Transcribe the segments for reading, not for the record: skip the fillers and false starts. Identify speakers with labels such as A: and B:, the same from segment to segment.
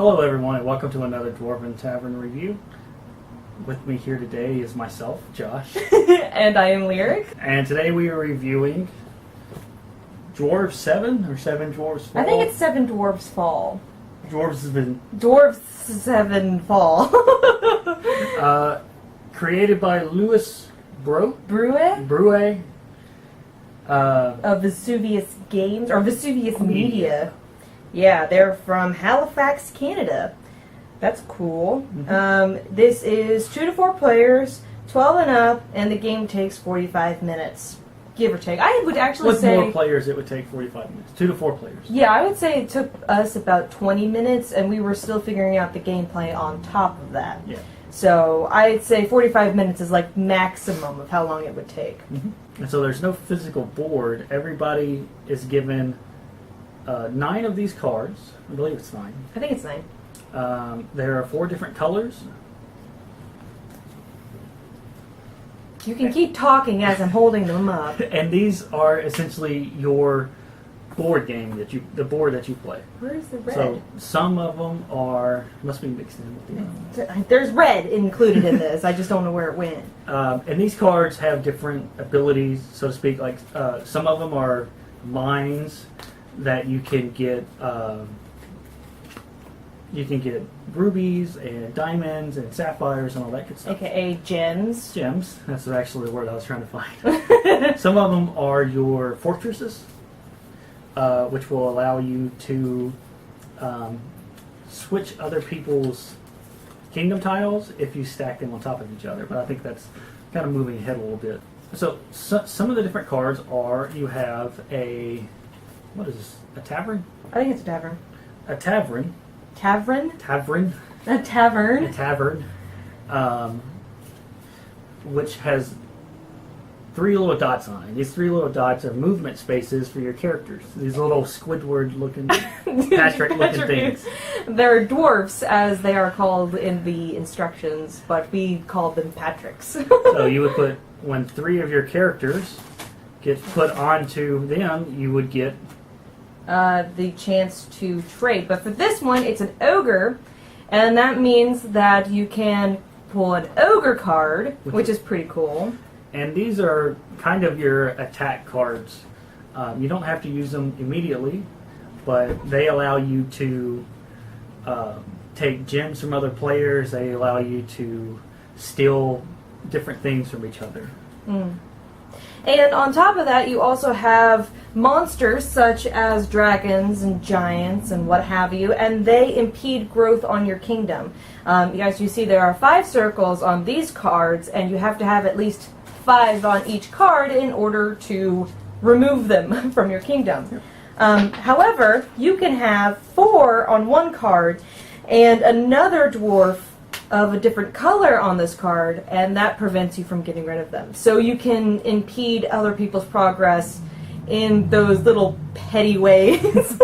A: Hello everyone and welcome to another Dwarven Tavern review. With me here today is myself, Josh.
B: And I am Lyric.
A: And today we are reviewing Dwarves 7 Dwarves Fall?
B: I think it's 7 Dwarves Fall.
A: Dwarves7
B: Fall.
A: Created by Louis Brue
B: of Vesuvius Games, or Vesuvius Media. Yeah, they're from Halifax, Canada. That's cool.
A: Mm-hmm.
B: This is 2 to 4 players, 12 and up, and the game takes 45 minutes, give or take. I would actually say...
A: With more players, it would take 45 minutes. 2 to 4 players.
B: Yeah, I would say it took us about 20 minutes, and we were still figuring out the gameplay on top of that.
A: Yeah.
B: So I'd say 45 minutes is like maximum of how long it would take.
A: Mm-hmm. And so there's no physical board. Everybody is given 9 of these cards. I believe it's 9.
B: I think it's 9.
A: There are 4 different colors.
B: You can keep talking as I'm holding them up.
A: And these are essentially your board game the board that you play.
B: Where's the red?
A: So some of them must be mixed in with the others.
B: There's red included in this. I just don't know where it went.
A: And these cards have different abilities, so to speak. Like some of them are mines that you can get. You can get rubies and diamonds and sapphires and all that good stuff.
B: AKA gems.
A: Gems. That's actually the word I was trying to find. Some of them are your fortresses, which will allow you to switch other people's kingdom tiles if you stack them on top of each other. But I think that's kind of moving ahead a little bit. So some of the different cards are, you have what is this? A tavern?
B: I think it's a tavern.
A: A tavern.
B: Tavern?
A: Tavern.
B: A tavern.
A: A tavern. Which has 3 little dots on it. These 3 little dots are movement spaces for your characters. These little Squidward-looking, Patrick-looking things.
B: They're dwarfs, as they are called in the instructions, but we call them Patricks.
A: So you would put, when 3 of your characters get put onto them, you would get
B: the chance to trade. But for this one, it's an ogre, and that means that you can pull an ogre card, which is pretty cool.
A: And these are kind of your attack cards. You don't have to use them immediately, but they allow you to take gems from other players. They allow you to steal different things from each other.
B: Mm. And on top of that, you also have monsters such as dragons and giants and what have you, and they impede growth on your kingdom. As you see, there are 5 circles on these cards, and you have to have at least 5 on each card in order to remove them from your kingdom. However, you can have 4 on one card and another dwarf of a different color on this card, and that prevents you from getting rid of them. So you can impede other people's progress in those little petty ways.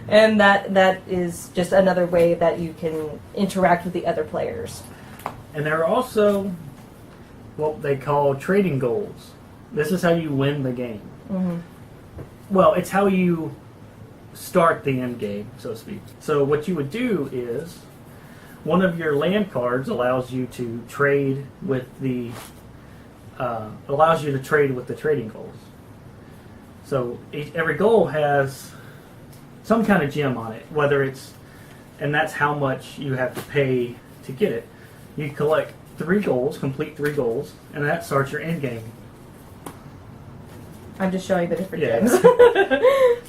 B: And that is just another way that you can interact with the other players.
A: And there are also what they call trading goals. This is how you win the game.
B: Mm-hmm.
A: Well, it's how you start the end game, so to speak. So what you would do is, one of your land cards allows you to trade with the trading goals. So every goal has some kind of gem on it, and that's how much you have to pay to get it. You collect 3 goals, complete 3 goals, and that starts your end game.
B: I'm just showing the different gems.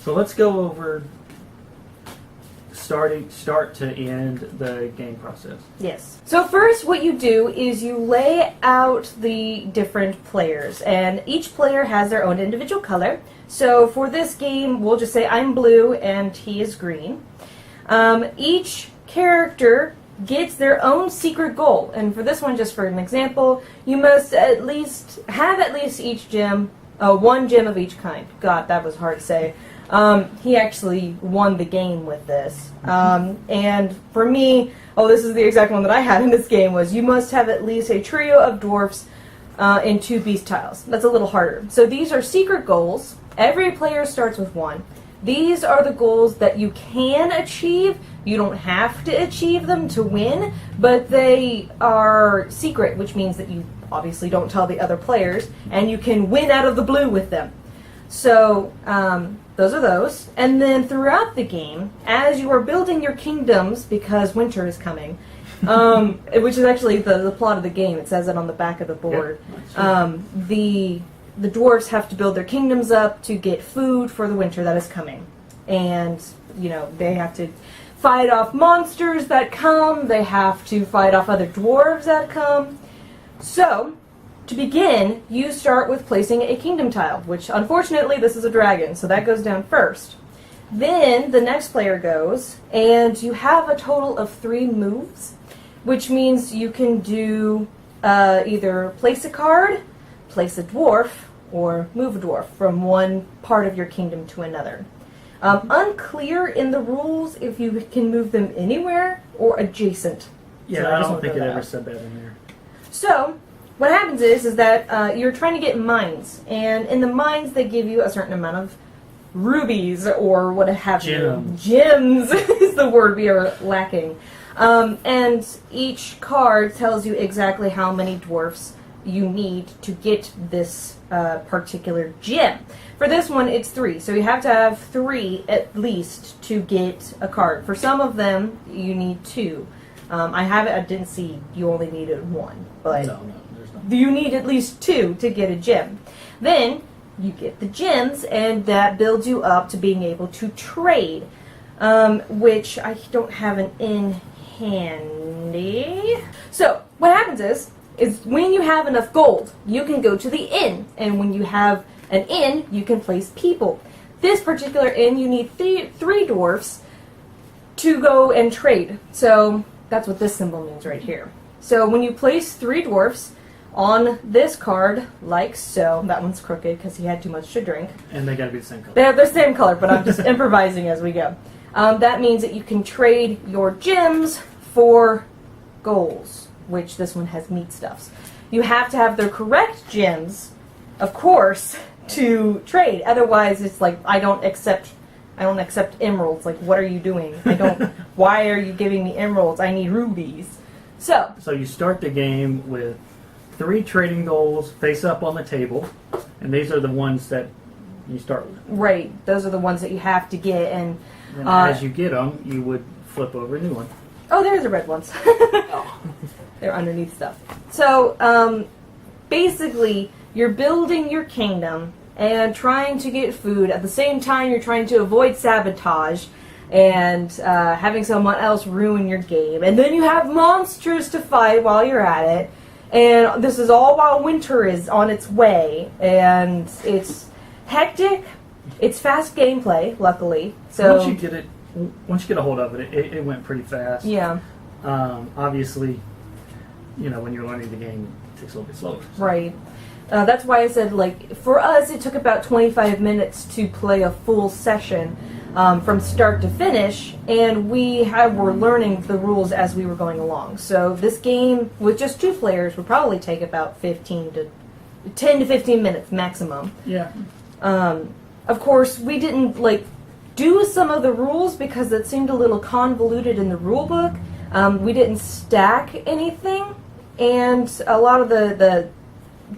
A: So let's go over start to end the game process.
B: Yes. So first what you do is you lay out the different players, and each player has their own individual color. So for this game, we'll just say I'm blue and he is green. Each character gets their own secret goal, and for this one, just for an example, you must have at least each gem, 1 gem of each kind. God, that was hard to say. He actually won the game with this. And for me, this is the exact one that I had in this game, was you must have at least a trio of dwarfs and 2 beast tiles. That's a little harder. So these are secret goals. Every player starts with 1. These are the goals that you can achieve. You don't have to achieve them to win, but they are secret, which means that you obviously don't tell the other players, and you can win out of the blue with them. So, those are those. And then throughout the game, as you are building your kingdoms, because winter is coming, which is actually the plot of the game, it says it on the back of the board, the dwarves have to build their kingdoms up to get food for the winter that is coming. And, they have to fight off monsters that come, they have to fight off other dwarves that come. So, to begin, you start with placing a kingdom tile, which unfortunately this is a dragon, so that goes down first. Then the next player goes, and you have a total of 3 moves, which means you can do either place a card, place a dwarf, or move a dwarf from one part of your kingdom to another. Unclear in the rules if you can move them anywhere or adjacent.
A: Yeah,
B: So
A: I
B: just
A: don't
B: wanna
A: think it
B: throw that
A: ever
B: out.
A: said that in there.
B: So, what happens is that you're trying to get mines, and in the mines they give you a certain amount of rubies or what have you.
A: Gems.
B: Gems is the word we are lacking. And each card tells you exactly how many dwarfs you need to get this particular gem. For this one, it's 3, so you have to have 3 at least to get a card. For some of them, you need 2. I didn't see you only needed 1, but
A: No, there's not.
B: you need at least 2 to get a gem. Then you get the gems, and that builds you up to being able to trade, which I don't have an in handy. So what happens is when you have enough gold, you can go to the inn, and when you have an inn, you can place people. This particular inn, you need 3 dwarfs to go and trade. So that's what this symbol means right here. So when you place 3 dwarfs on this card, like so, that one's crooked because he had too much to drink.
A: And they gotta be the same color.
B: They're the same color, but I'm just improvising as we go. That means that you can trade your gems for goals, which this one has meat stuffs. You have to have the correct gems, of course, to trade. Otherwise, it's like I don't accept emeralds. Like, what are you doing? Why are you giving me emeralds? I need rubies. So
A: you start the game with 3 trading goals face up on the table, and these are the ones that you start with.
B: right, those are the ones that you have to get. And
A: And as you get them, you would flip over a new one.
B: oh, there's the red ones. They're underneath stuff. So basically, you're building your kingdom and trying to get food. At the same time, you're trying to avoid sabotage and having someone else ruin your game. And then you have monsters to fight while you're at it. And this is all while winter is on its way. And it's hectic. It's fast gameplay, luckily. So
A: Once you get a hold of it, it went pretty fast.
B: yeah,
A: Obviously, when you're learning the game, it takes a little bit slower.
B: right. That's why I said, like, for us, it took about 25 minutes to play a full session from start to finish, and were learning the rules as we were going along. So this game, with just 2 players, would probably take about 10 to 15 minutes maximum.
A: Yeah.
B: Of course, we didn't, do some of the rules because it seemed a little convoluted in the rule book. We didn't stack anything, and a lot of the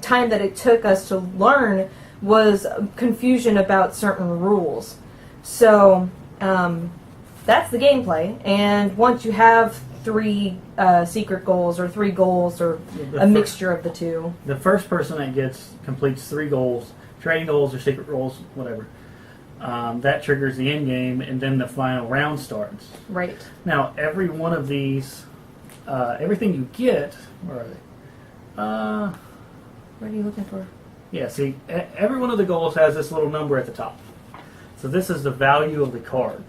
B: time that it took us to learn was confusion about certain rules. So that's the gameplay, and once you have 3 secret goals or 3 goals or a mixture of the 2.
A: The first person that completes 3 goals, trading goals or secret goals, whatever, that triggers the end game, and then the final round starts.
B: Right.
A: Now, every one of these, everything you get, where are they?
B: What are you looking for?
A: Yeah, see, every one of the goals has this little number at the top. So this is the value of the card.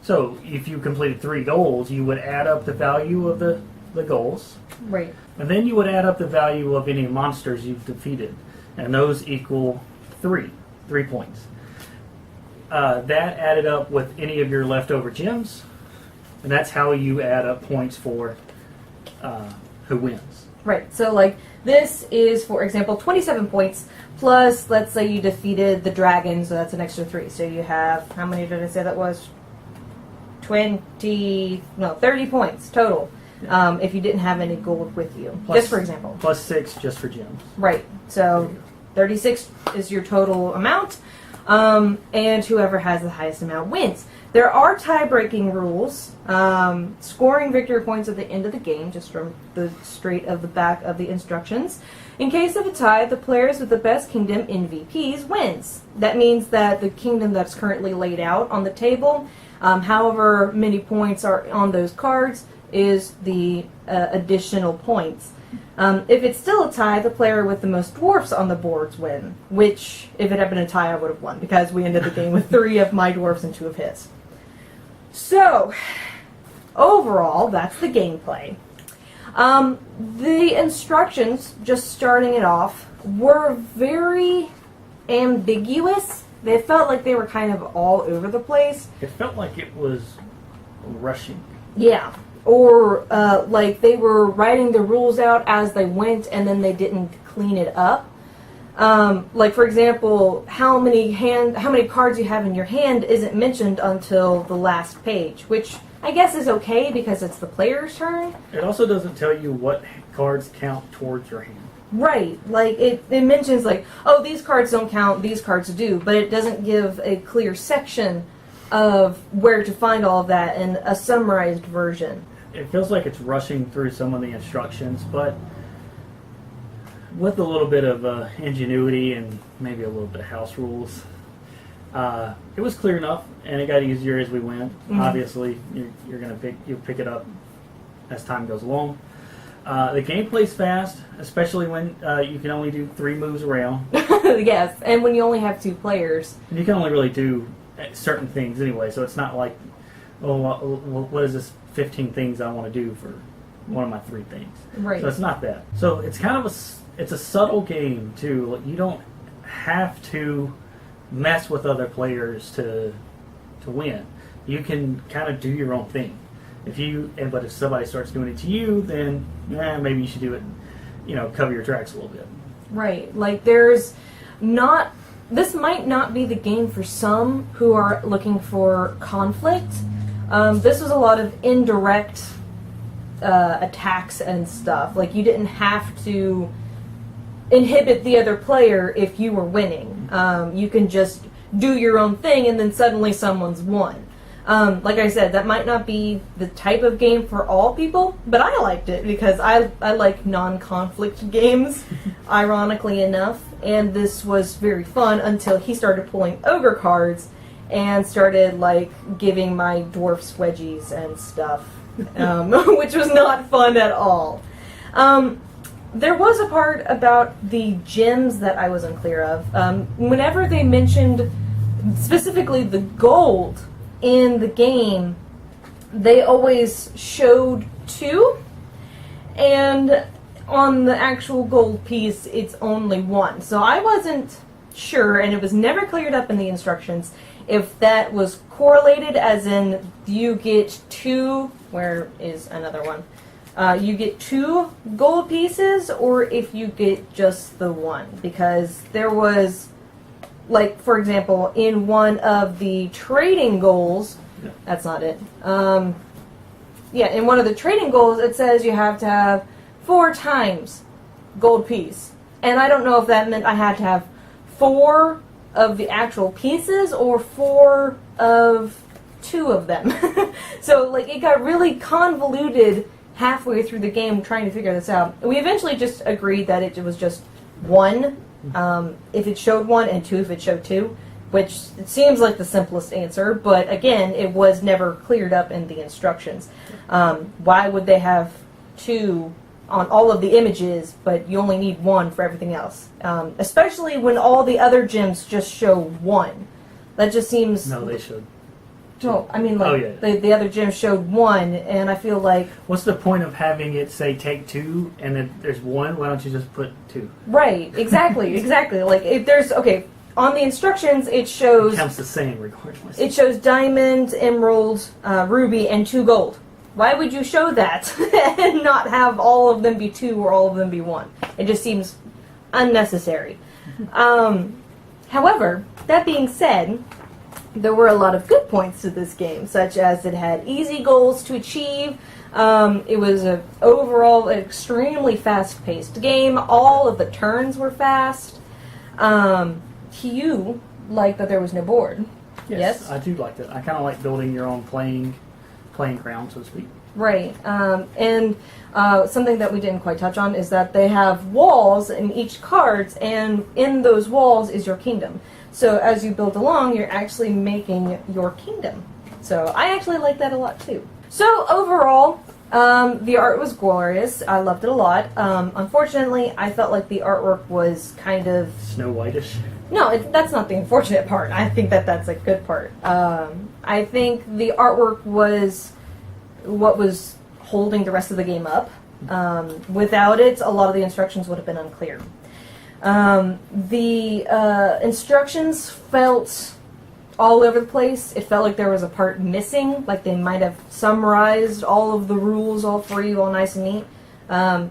A: So if you completed 3 goals, you would add up the value of the goals,
B: Right.
A: and then you would add up the value of any monsters you've defeated, and those equal 3 points. That added up with any of your leftover gems, and that's how you add up points for who wins.
B: Right. So, like, this is, for example, 27 points, plus, let's say you defeated the dragon, so that's an extra 3. So you have, how many did I say that was? 30 points total, if you didn't have any gold with you, just for example.
A: Plus 6 just for gems.
B: Right. So 36 is your total amount, and whoever has the highest amount wins. There are tie-breaking rules, scoring victory points at the end of the game, just from the straight of the back of the instructions. In case of a tie, the players with the best kingdom MVPs wins. That means that the kingdom that's currently laid out on the table, however many points are on those cards, is the additional points. If it's still a tie, the player with the most dwarfs on the boards win, which, if it had been a tie, I would have won, because we ended the game with 3 of my dwarfs and 2 of his. So, overall, that's the gameplay. The instructions, just starting it off, were very ambiguous. They felt like they were kind of all over the place.
A: It felt like it was rushing.
B: Yeah. Or like they were writing the rules out as they went and then they didn't clean it up. Like, for example, how many cards you have in your hand isn't mentioned until the last page, which I guess is okay because it's the player's turn.
A: It also doesn't tell you what cards count towards your hand.
B: Right. Like, it mentions, like, oh, these cards don't count, these cards do, but it doesn't give a clear section of where to find all of that in a summarized version.
A: It feels like it's rushing through some of the instructions, but with a little bit of ingenuity and maybe a little bit of house rules, it was clear enough, and it got easier as we went. Mm-hmm. Obviously, you'll pick it up as time goes along. The gameplay's fast, especially when you can only do 3 moves around.
B: Yes, and when you only have 2 players,
A: and you can only really do certain things anyway. So it's not like, oh, what is this 15 things I want to do for one of my 3 things.
B: Right.
A: So it's not that. So it's kind of it's a subtle game too. Like, you don't have to mess with other players to win. You can kind of do your own thing. But if somebody starts doing it to you, then maybe you should do it. Cover your tracks a little bit.
B: Right. Like, this might not be the game for some who are looking for conflict. This was a lot of indirect attacks and stuff. Like, you didn't have to inhibit the other player if you were winning. You can just do your own thing and then suddenly someone's won. Like I said, that might not be the type of game for all people, but I liked it because I like non-conflict games, ironically enough, and this was very fun until he started pulling ogre cards and started, like, giving my dwarfs wedgies and stuff, which was not fun at all. There was a part about the gems that I was unclear of. Whenever they mentioned specifically the gold in the game, they always showed 2, and on the actual gold piece, it's only 1. So I wasn't sure, and it was never cleared up in the instructions, if that was correlated, as in you get 2, where is another one? You get 2 gold pieces, or if you get just the 1, because there was, like, for example, in one of the trading goals, that's not it. In one of the trading goals, it says you have to have 4 times gold piece. And I don't know if that meant I had to have 4 of the actual pieces or 4 of 2 of them. So, like, it got really convoluted halfway through the game trying to figure this out. We eventually just agreed that it was just 1 if it showed 1, and 2 if it showed 2, which it seems like the simplest answer, but again, it was never cleared up in the instructions. Why would they have 2 on all of the images, but you only need 1 for everything else? Especially when all the other gems just show 1. That just seems...
A: No, they should.
B: No, I mean, like, the other gems showed 1, and I feel like...
A: What's the point of having it say take 2, and then there's 1? Why don't you just put 2?
B: Right, exactly, exactly. Like, if there's... Okay, on the instructions, it shows...
A: It counts the same regardless.
B: It shows diamond, emerald, ruby, and 2 gold. Why would you show that and not have all of them be 2 or all of them be 1? It just seems unnecessary. However, that being said, there were a lot of good points to this game, such as it had easy goals to achieve. It was an overall extremely fast-paced game. All of the turns were fast. You liked that there was no board. Yes?
A: I do like that. I kind of like building your own playing ground, so to speak.
B: Right. And something that we didn't quite touch on is that they have walls in each cards, and in those walls is your kingdom. So as you build along, you're actually making your kingdom. So I actually like that a lot too. So overall, the art was glorious. I loved it a lot. Unfortunately, I felt like the artwork was kind of...
A: Snow Whitish?
B: No, that's not the unfortunate part. I think that's a good part. I think the artwork was what was holding the rest of the game up. Without it, a lot of the instructions would have been unclear. The instructions felt all over the place. It felt like there was a part missing, like they might have summarized all of the rules all for you, all nice and neat.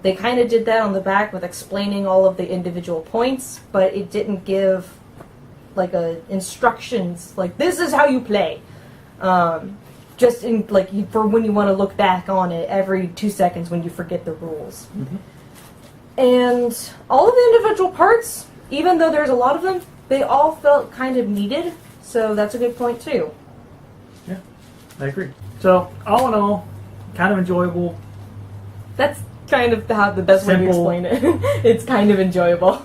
B: They kind of did that on the back with explaining all of the individual points, but it didn't give like instructions, like this is how you play. Just in for when you want to look back on it every 2 seconds when you forget the rules.
A: Mm-hmm.
B: And all of the individual parts, even though there's a lot of them, they all felt kind of needed. So that's a good point too.
A: Yeah, I agree. So all in all, kind of enjoyable.
B: That's kind of the best way to explain it. It's kind of enjoyable.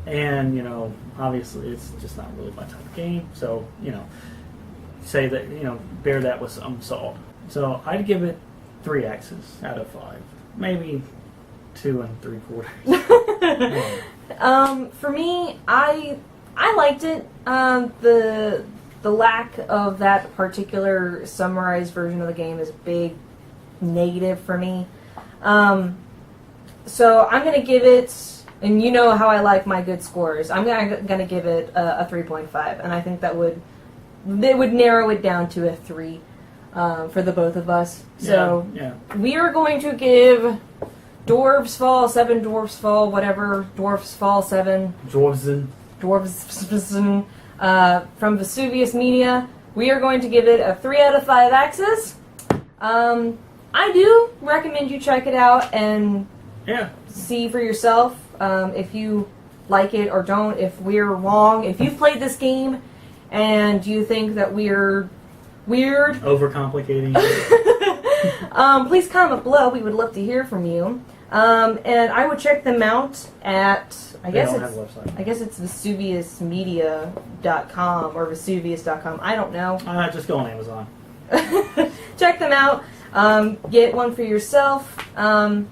A: And obviously it's just not really my type of game. So say that bear that with some salt. So I'd give it 3 axes out of 5, maybe 2 3/4.
B: For me, I liked it. The lack of that particular summarized version of the game is a big negative for me. So I'm going to give it, and you know how I like my good scores, I'm going to give it a 3.5, and I think they would narrow it down to a 3 for the both of us. So
A: yeah.
B: We are going to give Dwarves Fall, 7 Dwarfs Fall, whatever, Dwarfs Fall 7.
A: Dwarves
B: From Vesuvius Media. We are going to give it a 3 out of 5 axes. I do recommend you check it out and see for yourself if you like it or don't, if we're wrong. If you've played this game and you think that we're weird,
A: overcomplicating
B: please comment below. We would love to hear from you. And I would check them out at, I guess it's vesuviusmedia.com or vesuvius.com. I don't know.
A: Just go on Amazon.
B: Check them out. Get one for yourself. And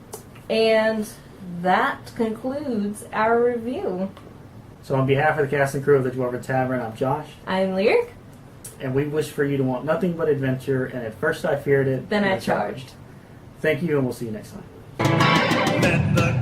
B: that concludes our review.
A: So on behalf of the cast and crew of the Dwarven Tavern, I'm Josh.
B: I'm Lyric.
A: And we wish for you to want nothing but adventure, and at first I feared it.
B: Then I charged.
A: Thank you, and we'll see you next time.
C: Let the